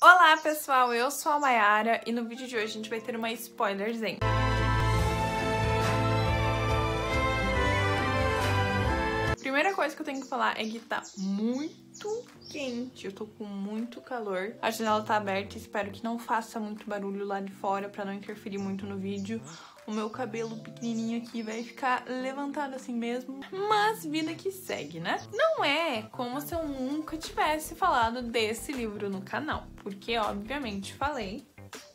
Olá pessoal, eu sou a Mayara e no vídeo de hoje a gente vai ter uma spoilerzinha. Primeira coisa que eu tenho que falar é que tá muito quente, eu tô com muito calor. A janela tá aberta, espero que não faça muito barulho lá de fora pra não interferir muito no vídeo. O meu cabelo pequenininho aqui vai ficar levantado assim mesmo, mas vida que segue, né? Não é como se eu nunca tivesse falado desse livro no canal, porque obviamente falei.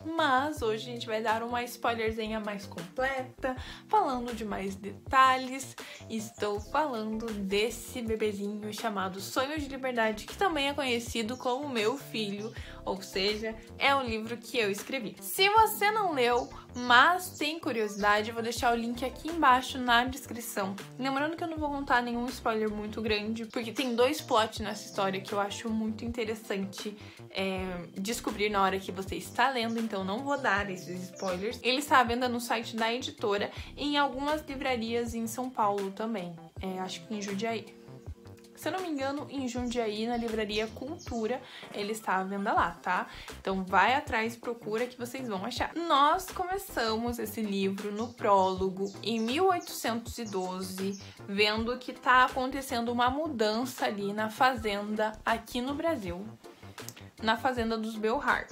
Mas hoje a gente vai dar uma spoilerzinha mais completa, falando de mais detalhes. Estou falando desse bebezinho chamado Sonho de Liberdade, que também é conhecido como Meu Filho, ou seja, é o livro que eu escrevi. Se você não leu, mas tem curiosidade, eu vou deixar o link aqui embaixo na descrição. Lembrando que eu não vou contar nenhum spoiler muito grande, porque tem dois plots nessa história que eu acho muito interessante descobrir na hora que você está lendo, então não vou dar esses spoilers. Ele está à venda no site da editora e em algumas livrarias em São Paulo também, acho que em Jundiaí. Se eu não me engano, em Jundiaí, na livraria Cultura, ele está à venda lá, tá? Então vai atrás, procura que vocês vão achar. Nós começamos esse livro no prólogo em 1812, vendo que tá acontecendo uma mudança ali na fazenda aqui no Brasil, na fazenda dos Belhar.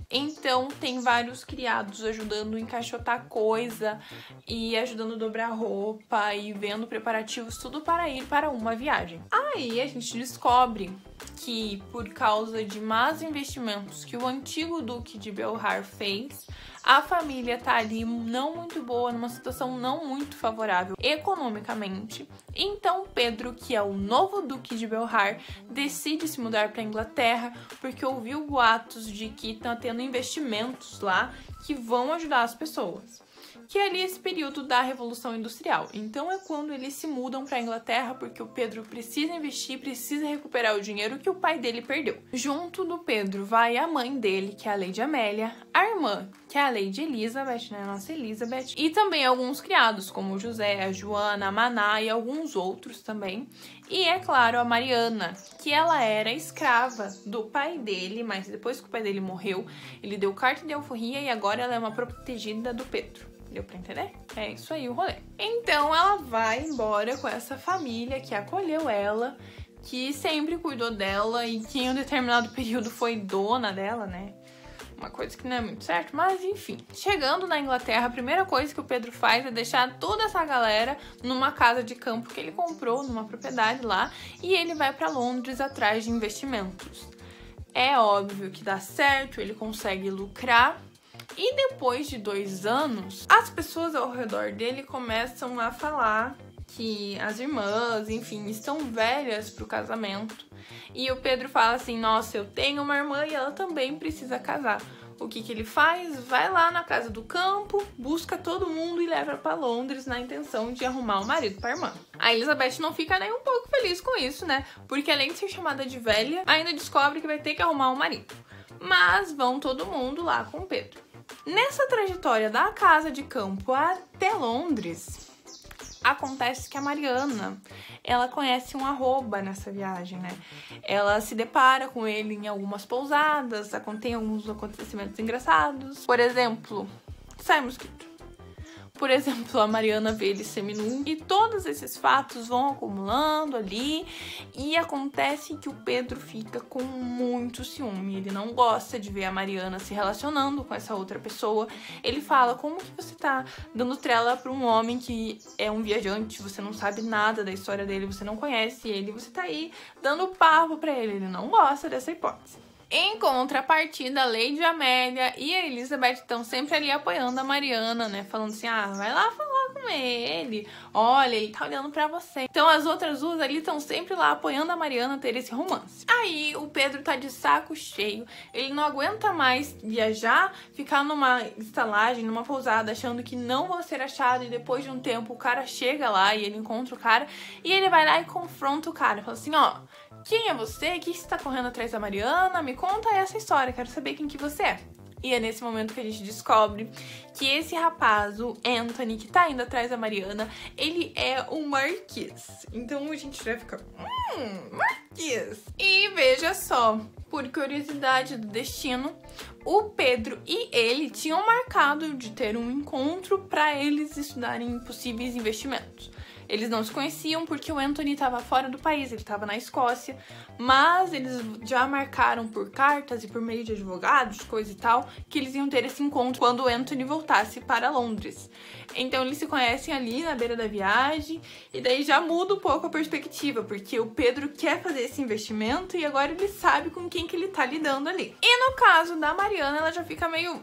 Então tem vários criados ajudando a encaixotar coisa e ajudando a dobrar roupa e vendo preparativos, tudo para ir para uma viagem. Aí a gente descobre que por causa de más investimentos que o antigo Duque de Belhar fez, a família tá ali não muito boa, numa situação não muito favorável economicamente. Então Pedro, que é o novo Duque de Belhar, decide se mudar para a Inglaterra porque ouviu boatos de que tá tendo investimentos lá que vão ajudar as pessoas. Que é ali esse período da Revolução Industrial. Então é quando eles se mudam para a Inglaterra porque o Pedro precisa investir, precisa recuperar o dinheiro que o pai dele perdeu. Junto do Pedro vai a mãe dele, que é a Lady Amélia, a irmã, que é a Lady Elizabeth, né, a nossa Elizabeth, e também alguns criados, como o José, a Joana, a Maná e alguns outros também. E é claro, a Mariana, que ela era escrava do pai dele, mas depois que o pai dele morreu, ele deu carta de alforria e agora ela é uma protegida do Pedro. Deu pra entender? É isso aí o rolê. Então ela vai embora com essa família que acolheu ela, que sempre cuidou dela e que em um determinado período foi dona dela, né? Uma coisa que não é muito certo, mas enfim. Chegando na Inglaterra, a primeira coisa que o Pedro faz é deixar toda essa galera numa casa de campo que ele comprou, numa propriedade lá, e ele vai pra Londres atrás de investimentos. É óbvio que dá certo, ele consegue lucrar. E depois de 2 anos, as pessoas ao redor dele começam a falar que as irmãs, enfim, estão velhas pro casamento. E o Pedro fala assim, nossa, eu tenho uma irmã e ela também precisa casar. O que ele faz? Vai lá na casa do campo, busca todo mundo e leva pra Londres na intenção de arrumar um marido pra irmã. A Elizabeth não fica nem um pouco feliz com isso, né? Porque além de ser chamada de velha, ainda descobre que vai ter que arrumar um marido. Mas vão todo mundo lá com o Pedro. Nessa trajetória da casa de campo até Londres, acontece que a Mariana, ela conhece um arroba nessa viagem, né? Ela se depara com ele em algumas pousadas, tem alguns acontecimentos engraçados. Por exemplo, sai mosquito. Por exemplo, a Mariana vê ele seminu e todos esses fatos vão acumulando ali e acontece que o Pedro fica com muito ciúme. Ele não gosta de ver a Mariana se relacionando com essa outra pessoa. Ele fala, como que você tá dando trela para um homem que é um viajante, você não sabe nada da história dele, você não conhece ele, você tá aí dando papo para ele. Ele não gosta dessa hipótese. Em contrapartida, a Lady Amélia e a Elizabeth estão sempre ali apoiando a Mariana, né? Falando assim, ah, vai lá falar com ele. Olha, ele tá olhando pra você. Então as outras duas ali estão sempre lá apoiando a Mariana a ter esse romance. Aí o Pedro tá de saco cheio. Ele não aguenta mais viajar, ficar numa estalagem, numa pousada, achando que não vão ser achado. E depois de um tempo o cara chega lá e ele encontra o cara. E ele vai lá e confronta o cara. Fala assim, ó, quem é você? Que está correndo atrás da Mariana? Me conta essa história, quero saber quem que você é. E é nesse momento que a gente descobre que esse rapaz, o Anthony, que tá indo atrás da Mariana, ele é o Marquês. Então a gente vai ficar... Marquês! E veja só, por curiosidade do destino, o Pedro e ele tinham marcado de ter um encontro para eles estudarem possíveis investimentos. Eles não se conheciam porque o Anthony estava fora do país, ele estava na Escócia, mas eles já marcaram por cartas e por meio de advogados, coisa e tal, que eles iam ter esse encontro quando o Anthony voltasse para Londres. Então eles se conhecem ali na beira da viagem e daí já muda um pouco a perspectiva, porque o Pedro quer fazer esse investimento e agora ele sabe com quem que ele tá lidando ali. E no caso da Mariana, ela já fica meio...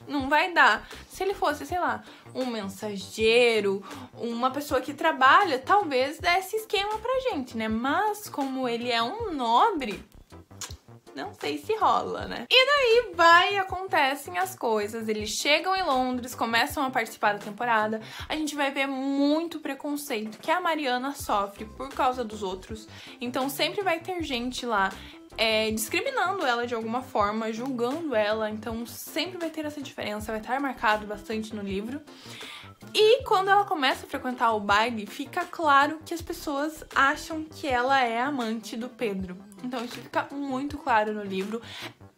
não vai dar. Se ele fosse, sei lá, um mensageiro, uma pessoa que trabalha, talvez desse esquema pra gente, né? Mas como ele é um nobre, não sei se rola, né? E daí acontecem as coisas. Eles chegam em Londres, começam a participar da temporada. A gente vai ver muito preconceito que a Mariana sofre por causa dos outros. Então sempre vai ter gente lá discriminando ela de alguma forma, julgando ela, então sempre vai ter essa diferença, vai estar marcado bastante no livro. E quando ela começa a frequentar o baile, fica claro que as pessoas acham que ela é amante do Pedro. Então isso fica muito claro no livro.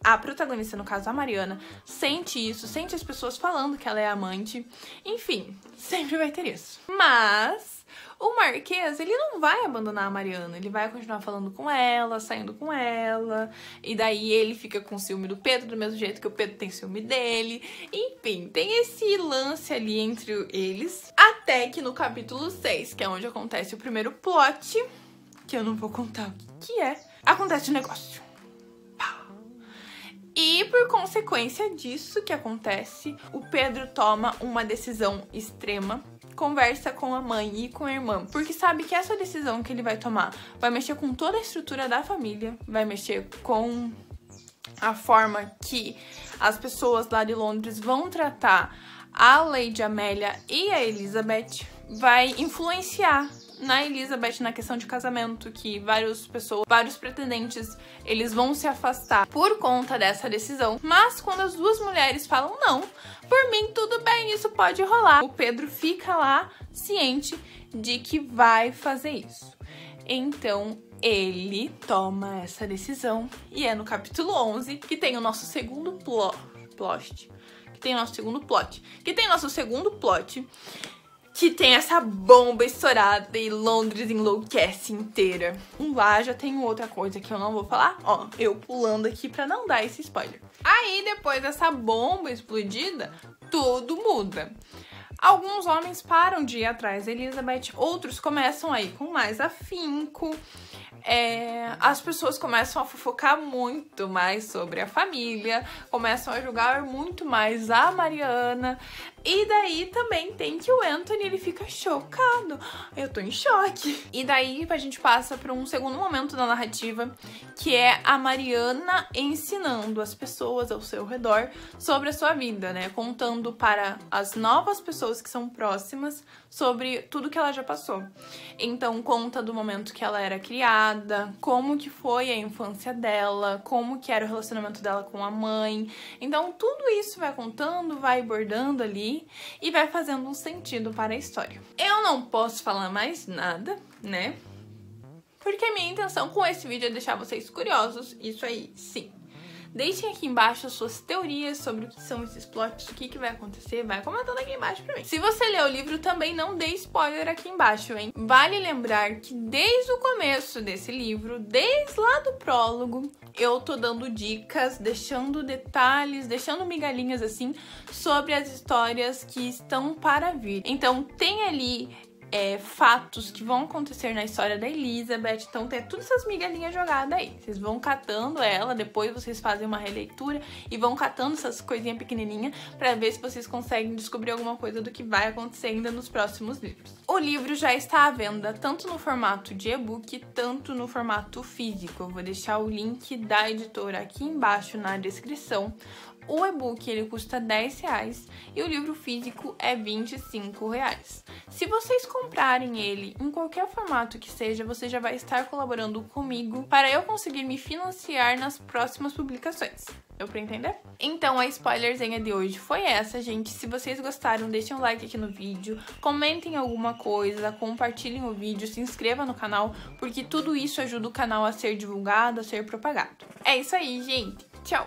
A protagonista, no caso a Mariana, sente isso, sente as pessoas falando que ela é amante. Enfim, sempre vai ter isso. Mas o Marquês, ele não vai abandonar a Mariana, ele vai continuar falando com ela, saindo com ela, e daí ele fica com ciúme do Pedro, do mesmo jeito que o Pedro tem ciúme dele. Enfim, tem esse lance ali entre eles, até que no capítulo 6, que é onde acontece o primeiro plot, que eu não vou contar o que é, acontece o negócio. E por consequência disso que acontece, o Pedro toma uma decisão extrema, conversa com a mãe e com a irmã, porque sabe que essa decisão que ele vai tomar vai mexer com toda a estrutura da família, vai mexer com a forma que as pessoas lá de Londres vão tratar a Lady Amélia e a Elizabeth, vai influenciar na Elizabeth na questão de casamento, que vários pretendentes, eles vão se afastar por conta dessa decisão. Mas quando as duas mulheres falam não, por mim tudo bem, isso pode rolar, o Pedro fica lá ciente de que vai fazer isso. Então ele toma essa decisão e é no capítulo 11 que tem o nosso segundo plot, que tem essa bomba estourada e Londres enlouquece inteira. Lá já tem outra coisa que eu não vou falar, ó, eu pulando aqui pra não dar esse spoiler. Aí, depois dessa bomba explodida, tudo muda. Alguns homens param de ir atrás da Elizabeth, outros começam a ir com mais afinco. As pessoas começam a fofocar muito mais sobre a família, começam a julgar muito mais a Mariana. E daí também tem que o Anthony, ele fica chocado. Eu tô em choque. E daí a gente passa para um segundo momento da narrativa, que é a Mariana ensinando as pessoas ao seu redor sobre a sua vida, né? Contando para as novas pessoas que são próximas sobre tudo que ela já passou. Então conta do momento que ela era criada, como que foi a infância dela, como que era o relacionamento dela com a mãe. Então tudo isso vai contando, vai bordando ali e vai fazendo um sentido para a história. Eu não posso falar mais nada, né? Porque a minha intenção com esse vídeo é deixar vocês curiosos, isso aí, sim. Deixem aqui embaixo as suas teorias sobre o que são esses plots, o que vai acontecer, vai comentando aqui embaixo pra mim. Se você leu o livro, também não dê spoiler aqui embaixo, hein? Vale lembrar que desde o começo desse livro, desde lá do prólogo, eu tô dando dicas, deixando detalhes, deixando migalhinhas assim, sobre as histórias que estão para vir. Então tem ali fatos que vão acontecer na história da Elizabeth, então tem todas essas migalhinhas jogadas aí. Vocês vão catando ela, depois vocês fazem uma releitura e vão catando essas coisinhas pequenininhas pra ver se vocês conseguem descobrir alguma coisa do que vai acontecer ainda nos próximos livros. O livro já está à venda tanto no formato de e-book, tanto no formato físico. Eu vou deixar o link da editora aqui embaixo na descrição. O e-book ele custa R$10 e o livro físico é R$25. Se vocês comprarem ele em qualquer formato que seja, você já vai estar colaborando comigo para eu conseguir me financiar nas próximas publicações. Deu pra entender? Então a spoilerzinha de hoje foi essa, gente. Se vocês gostaram, deixem um like aqui no vídeo, comentem alguma coisa, compartilhem o vídeo, se inscrevam no canal, porque tudo isso ajuda o canal a ser divulgado, a ser propagado. É isso aí, gente. Tchau!